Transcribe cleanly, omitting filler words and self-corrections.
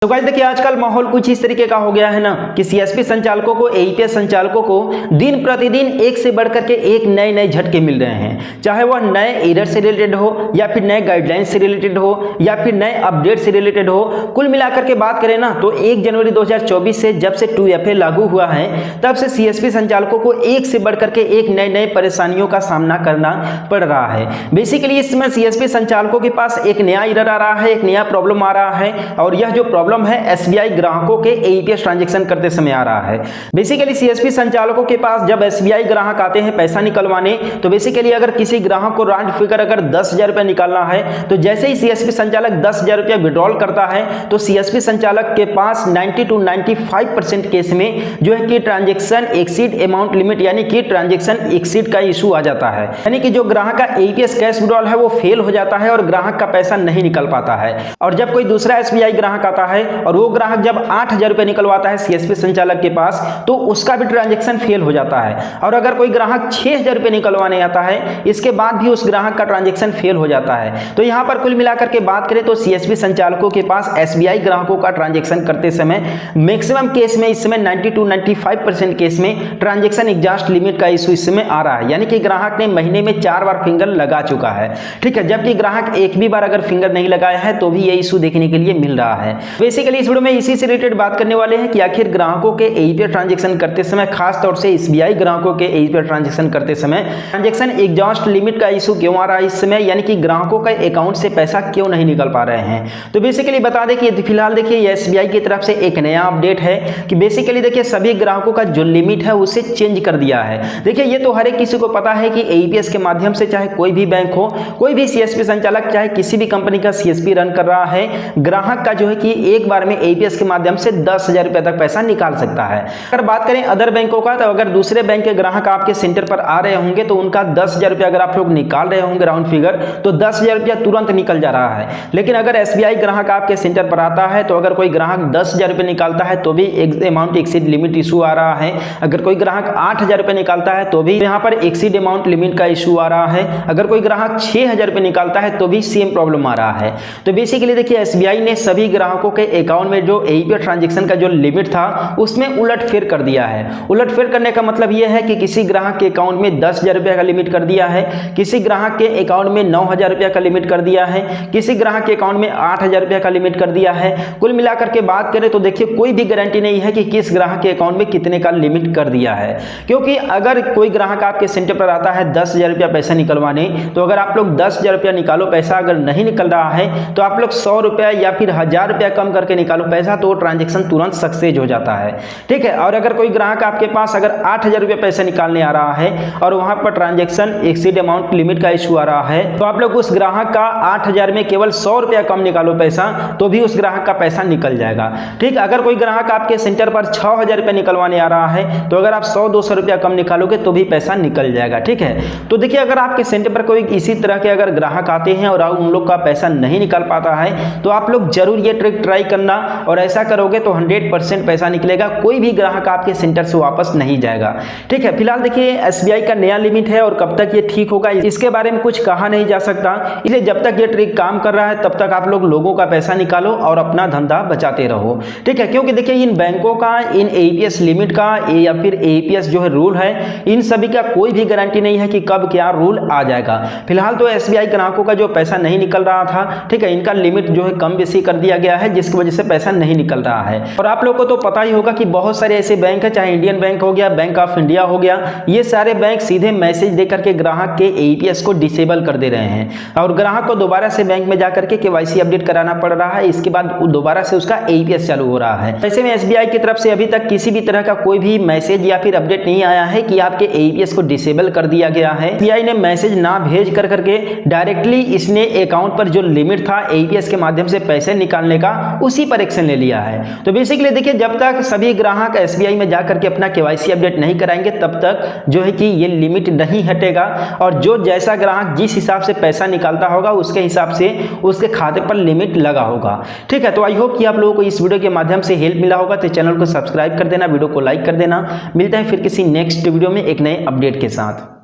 तो गाइस देखिए आजकल माहौल कुछ इस तरीके का हो गया है ना कि सीएसपी संचालकों को एईपीएस संचालकों को दिन प्रतिदिन एक से बढ़कर के एक नए नए झटके मिल रहे हैं। चाहे वह नए एरर से रिलेटेड हो या फिर नए गाइडलाइंस से रिलेटेड हो या फिर नए अपडेट से रिलेटेड हो। कुल मिलाकर के बात करें ना तो 1 जनवरी 2024 से जब से 2FA लागू हुआ है तब से सीएसपी संचालकों को एक से बढ़कर के एक नए नए परेशानियों का सामना करना पड़ रहा है। बेसिकली इस समय सीएसपी संचालकों के पास एक नया एरर आ रहा है, एक नया प्रॉब्लम आ रहा है और यह जो प्रॉब्लम है एसबीआई ग्राहकों के एईपीएस ट्रांजैक्शन करते समय आ रहा है। बेसिकली सीएसपी संचालकों के पास जब एसबीआई ग्राहक आते हैं पैसा निकलवाने तो बेसिकली अगर किसी ग्राहक को राउंड फिगर अगर 10,000 रुपया निकालना है तो जैसे ही सीएसपी संचालक 10,000 रुपया विड्रॉल करता है तो सीएसपी संचालक के पास 90 to 95% केस में जो है कि ट्रांजैक्शन एक्सीड अमाउंट लिमिट यानी कि ट्रांजैक्शन एक्सीड का इशू आ जाता है, यानी कि जो ग्राहक का एईपीएस कैश विड्रॉल है वो फेल हो जाता है और ग्राहक का पैसा नहीं निकल पाता है। और जब कोई दूसरा एसबीआई ग्राहक आता है और वो ग्राहक जब 8,000 रुपए निकलवाता है सीएसपी संचालक के पास तो उसका भी ट्रांजैक्शन फेल हो जाता है। और अगर कोई ग्राहक 6,000 रुपए निकलवाने आता है इसके बाद भी उस ग्राहक का ट्रांजैक्शन फेल हो जाता है। तो यहां पर कुल मिलाकर के बात करें तो सीएसपी संचालकों के पास एसबीआई ग्राहकों का ट्रांजैक्शन करते समय मैक्सिमम केस में इस समय 90 to 95% केस में ट्रांजैक्शन एग्जॉस्ट लिमिट का इशू इस समय आ रहा है, यानी कि ग्राहक ने महीने में 4 बार फिंगर लगा चुका है। ठीक है, जबकि ग्राहक एक भी बार अगर फिंगर नहीं लगाया है तो भी ये इशू देखने के लिए मिल रहा है। बेसिकली इस वीडियो में इसी से रिलेटेड बात करने वाले हैं कि आखिर ग्राहकों के एईपीएस ट्रांजैक्शन करते समय, खास तौर से एसबीआई ग्राहकों के एईपीएस ट्रांजैक्शन करते समय ट्रांजैक्शन एग्जॉस्ट लिमिट का इशू क्यों आ रहा है इस समय, यानी कि ग्राहकों का अकाउंट से पैसा क्यों नहीं निकल पा रहे हैं। तो बेसिकली बता दें कि फिलहाल देखिए एसबीआई की तरफ से एक नया अपडेट है कि बेसिकली देखिए सभी ग्राहकों का जो लिमिट है उसे चेंज कर दिया है। देखिए ये तो हर एक किसी को पता है कि एईपीएस के माध्यम से चाहे कोई भी बैंक हो, कोई भी सीएसपी संचालक चाहे किसी भी कंपनी का सीएसपी रन कर रहा है, ग्राहक का जो है कि एक बार में एईपीएस के माध्यम से 10,000 रुपए तक पैसा निकाल सकता है। अगर बात करें अदर बैंकों का तो अगर दूसरे बैंक के ग्राहक आपके सेंटर पर आ रहे होंगे तो उनका 10,000 रुपया अगर आप लोग निकाल रहे होंगे राउंड फिगर तो 10,000 रुपया तुरंत निकल जा रहा है। लेकिन अगर एसबीआई ग्राहक आपके सेंटर पर आता है तो अगर कोई ग्राहक 10,000 रुपये निकालता है तो भी अमाउंट एक्सीड लिमिट इशू आ रहा है। अगर कोई ग्राहक 8,000 रुपये निकालता है तो भी यहाँ पर एक्सीड अमाउंट लिमिट का इशू आ रहा है। अगर कोई ग्राहक 6,000 रुपये निकालता है तो भी सेम प्रॉब्लम आ रहा है। तो बेसिकली देखिए एसबीआई ने सभी ग्राहकों के अकाउंट में जो एईपीएस ट्रांजैक्शन का जो लिमिट था उसमें उलटफेर कर दिया है। उलटफेर करने का मतलब यह है कि किसी ग्राहक के अकाउंट में 10,000 रुपया का लिमिट कर दिया है, किसी ग्राहक के अकाउंट में 9,000 रुपया का लिमिट कर दिया है, किसी ग्राहक के अकाउंट में 8,000 रुपया का लिमिट कर दिया है। कुल मिलाकर के बात करें तो देखिए कोई भी गारंटी नहीं है कि किस ग्राहक के अकाउंट में कितने का लिमिट कर दिया है, क्योंकि अगर कोई ग्राहक आपके सेंटर पर आता है 10,000 रुपया पैसा निकलवाने तो अगर आप लोग 10,000 रुपया निकालो, पैसा अगर नहीं निकल रहा है तो आप लोग 100 रुपया या फिर 1,000 रुपया कम करके निकालो पैसा तो ट्रांजैक्शन तुरंत सक्सेस हो जाता है। ठीक है, और अगर कोई ग्राहक आपके पास अगर 8,000 रुपया पैसा निकालने आ रहा है और वहां पर ट्रांजैक्शन एक्सीड अमाउंट लिमिट का इशू आ रहा है तो आप लोग उस ग्राहक का 8,000 में केवल 100 रुपया कम निकालो पैसा तो भी उस ग्राहक का पैसा निकल जाएगा। ठीक, अगर कोई ग्राहक आपके सेंटर पर 6,000 रुपया निकलवाने आ रहा है तो अगर आप 100-200 रुपया कम निकालोगे तो भी पैसा निकल जाएगा। ठीक है, तो देखिए अगर आपके सेंटर पर कोई इसी तरह के अगर ग्राहक आते हैं और उन लोग का पैसा नहीं निकल पाता है तो आप लोग जरूर ये ट्रिक ट्राई करना और ऐसा करोगे तो 100% पैसा निकलेगा, कोई भी ग्राहक आपके सेंटर से वापस नहीं जाएगा। ठीक है, फिलहाल देखिए एसबीआई का नया लिमिट है और कब तक ये ठीक होगा इसके बारे में कुछ कहा नहीं जा सकता, इसलिए जब तक ये ट्रिक काम कर रहा है तब तक आप लोगों का पैसा निकालो और अपना धंधा बचाते रहो। ठीक है, क्योंकि देखिए इन बैंकों का, इन एईपीएस लिमिट का या फिर एईपीएस जो है रूल है, इन सभी का कोई भी गारंटी नहीं है कि कब क्या रूल आ जाएगा। फिलहाल तो एसबीआई ग्राहकों का जो पैसा नहीं निकल रहा था, ठीक है, इनका लिमिट जो है कम बेसी कर दिया गया है जिसकी वजह से पैसा नहीं निकल रहा है। और आप लोगों को तो पता ही होगा कि बहुत सारे ऐसे बैंक है, चाहे इंडियन बैंक हो गया, बैंक ऑफ इंडिया हो गया, ये सारे बैंक सीधे मैसेज देकर के ग्राहक के एईपीएस को डिसेबल कर दे रहे हैं और ग्राहक को दोबारा से बैंक में जाकर के केवाईसी अपडेट कराना पड़ रहा है, इसके बाद दोबारा से उसका एईपीएस चालू हो रहा है। ऐसे में एसबीआई की तरफ से अभी तक किसी भी तरह का कोई भी मैसेज या फिर अपडेट नहीं आया है कि आपके एईपीएस को डिसेबल कर दिया गया है। एसबीआई ने मैसेज ना भेज कर करके डायरेक्टली इसने अकाउंट पर जो लिमिट था एईपीएस के माध्यम से पैसे निकालने का उसी पर एक्शन ले लिया है। तो बेसिकली देखिए जब तक सभी ग्राहक एसबीआई में जाकर के अपना केवाईसी अपडेट नहीं कराएंगे तब तक जो है कि ये लिमिट नहीं हटेगा और जो जैसा ग्राहक जिस हिसाब से पैसा निकालता होगा उसके हिसाब से उसके खाते पर लिमिट लगा होगा। ठीक है, तो आई होप कि आप लोगों को इस वीडियो के माध्यम से हेल्प मिला होगा, तो चैनल को सब्सक्राइब कर देना, वीडियो को लाइक कर देना। मिलते हैं फिर किसी नेक्स्ट वीडियो में एक नए अपडेट के साथ।